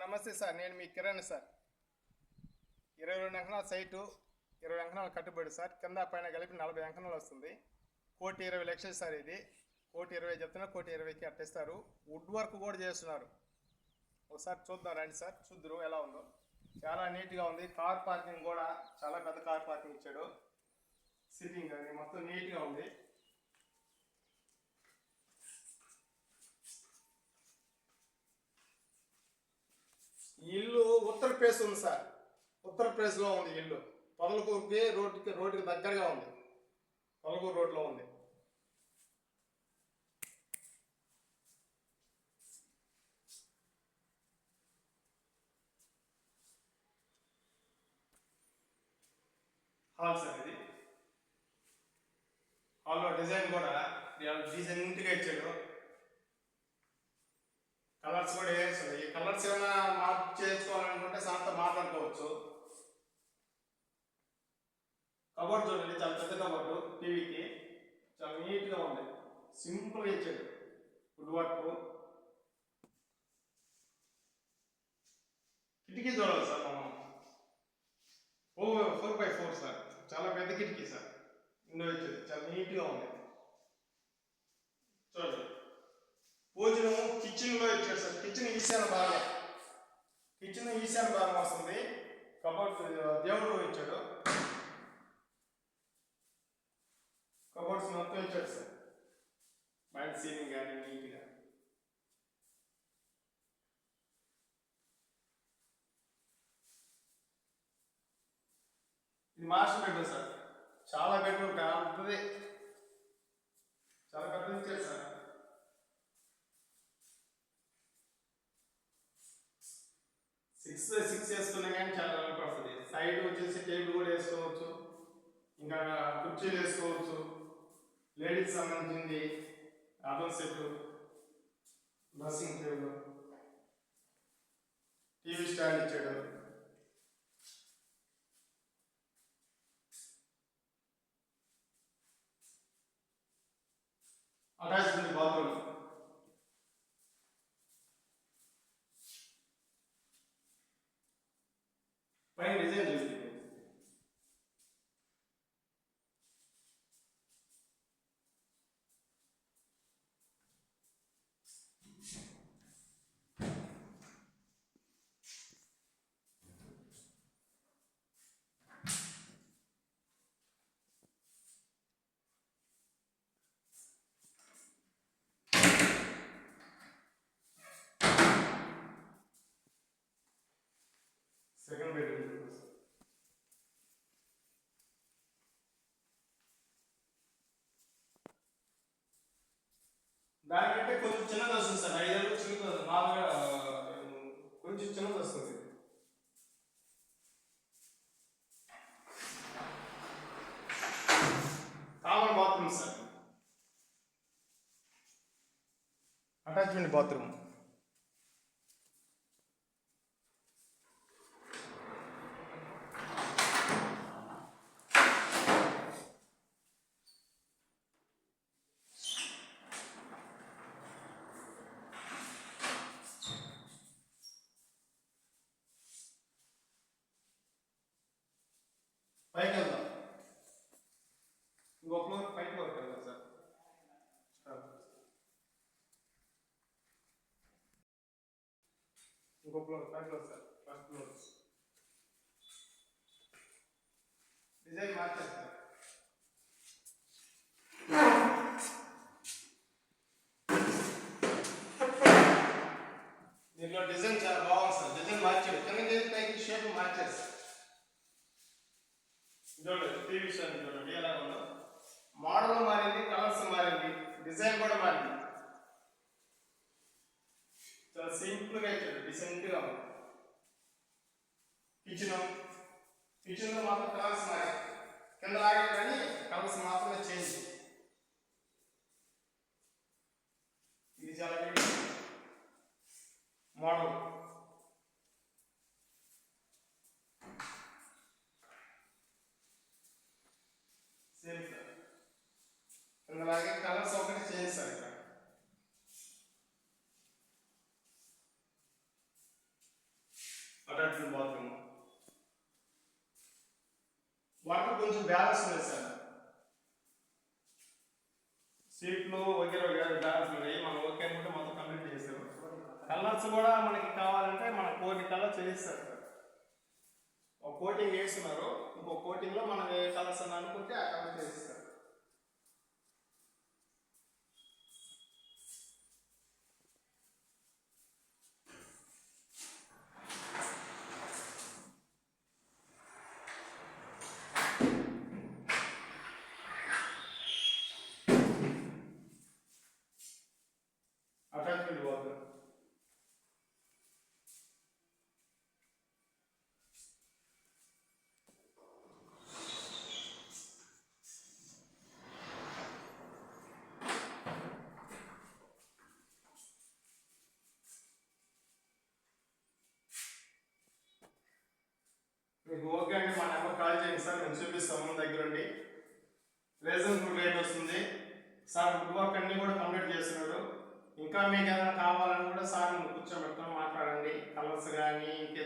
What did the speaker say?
నమస్తే సార్, నేను మీ Kiran sir. 22 అంకణాల site, 20 అంకణాలు కట్టుబడి సార్. కింద పైన కలిపి 40 అంకణాలు వస్తుంది. 1,20,00,000 సార్. ఇది 1,20,00,000 చెప్తున్నారు, 1,20,00,000కి అట్టేస్తారు. వుడ్ వర్క్ కూడా చేస్తున్నారు. ఒకసారి చూద్దాం రండి సార్, చూద్దరు ఎలా ఉందో. చాలా నీట్గా ఉంది. కార్ పార్కింగ్ కూడా చాలా పెద్ద కార్ పార్కింగ్ ఇచ్చాడు. సిట్టింగ్ అది మొత్తం నీట్గా ఉంది. ఇల్లు ఉత్తరప్రదేశ్ ఉంది సార్. ఉత్తరప్రదేశ్లో ఉంది ఇల్లు. పొదలకూరుకి రోడ్డుకి దగ్గరగా ఉంది. పొదలకూరు రోడ్లో ఉంది. హాల్ సార్ ఇది. హాల్లో డిజైన్ కూడా డీసెంట్గా ఇచ్చాడు. కలర్స్ కూడా వేస్తుంది. ఈ కలర్స్ ఏమైనా మార్పు చేసుకోవాలనుకుంటే సార్తో మాట్లాడుకోవచ్చు. కబోర్డ్ చూడండి, చాలా పెద్ద కబోర్డు. టీవీకి చాలా నీట్గా ఉంది. సింపుల్గా ఇచ్చాడు. Wood work. కిటికీ చూడాలి సార్ మనం. 4x4 sir. చాలా పెద్ద కిటికీ సార్. విండో ఇచ్చేది చాలా నీట్గా ఉంది. చూడండి, భోజనం కిచెన్లో ఇచ్చాడు సార్. కిచెన్ ఈశాన్య భాగం. కిచెన్ ఈశాన్య భాగం వస్తుంది. కబోర్డ్ దేవుడు ఇచ్చాడు. కబోర్డ్స్ మొత్తం ఇచ్చాడు సార్. బయట సీలింగ్ కానీ నీట్గా. ఇది మాస్టర్ బెడ్రూమ్ సార్. చాలా బెడ్రూమ్ పెద్దది, చాలా పెద్దది ఇచ్చాడు సార్. 6x6 వేసుకున్నా కానీ చాలా పడుతుంది. సైడ్ వచ్చేసి టేబుల్ కూడా వేసుకోవచ్చు, ఇంకా కుర్చీలు వేసుకోవచ్చు. లేడీస్ సంబంధించింది other set, dressing table, TV stand ఇచ్చాడు. Attachment bathroom. పైన డిజైన్ చూసి సెకండ్ బెడ్రూమ్. దానికంటే కొంచెం చిన్నది వస్తుంది సార్. 5 అడుగులు చిన్నది, మామూలుగా కొంచెం చిన్నది వస్తుంది. Common bathroom sir. Attachment bathroom. పైకి వెళ్దాం. ఇంకో ఫ్లోర్ పైకి వరకు వెళ్దాం సార్. ఇంకో ఫ్లోర్ పైకి వస్తుంది సార్. ఫస్ట్ ఫ్లోర్ డిజైన్ మార్చారు సార్. దీంట్లో డిజైన్ చాలా బాగుంది సార్. డిజైన్ మార్చాడు. కింద పైకి షేప్ మార్చారు సార్. చూడండి, టీవీ స్టాండ్ చూడండి ఎలా ఉందో. మోడల్ మారింది, కలర్స్ మారింది, డిజైన్ కూడా మారింది. చాలా సింపుల్గా ఇచ్చాడు, డీసెంట్గా ఉంది. కిచెన్లో మాత్రం కలర్స్ మారాయి. కింద లాగే కానీ కలర్స్ మాత్రమే చేంజ్. ఇది చాలా మోడల్. Same sir. అలాగే కలర్స్ ఒకటి చేంజ్ సార్. ఇక్కడ వర్క్ కొంచెం బ్యాలెన్స్ ఉంది సార్. సీట్లు వగేర వగేర బ్యాలెన్స్ ఉన్నాయి. మనం ఓకే అనుకుంటే మొత్తం కంప్లీట్ చేసారు. కలర్స్ కూడా మనకి కావాలంటే మన కోటి కలర్ చేయిస్తారు సార్. ఒక కోటింగ్ వేస్తున్నారు, ఇంకో కోటింగ్ లో మనం ఏ కలర్స్ అని అనుకుంటే ఆ కలర్ చేయిస్తారు. అటాచ్మెంట్ వర్క్ మీకు ఓకే అంటే మా నెంబర్ కాల్ చేయండి సార్, మేము చూపిస్తాము దగ్గరుండి. రీజనబుల్ రేట్ వస్తుంది సార్. వుడ్ వర్క్ అన్నీ కూడా కంప్లీట్ చేస్తున్నాడు. ఇంకా మీకు ఏదైనా కావాలని కూడా సార్ కూర్చోబెడతాం, మాట్లాడండి. కలర్స్ కానీ ఇంకే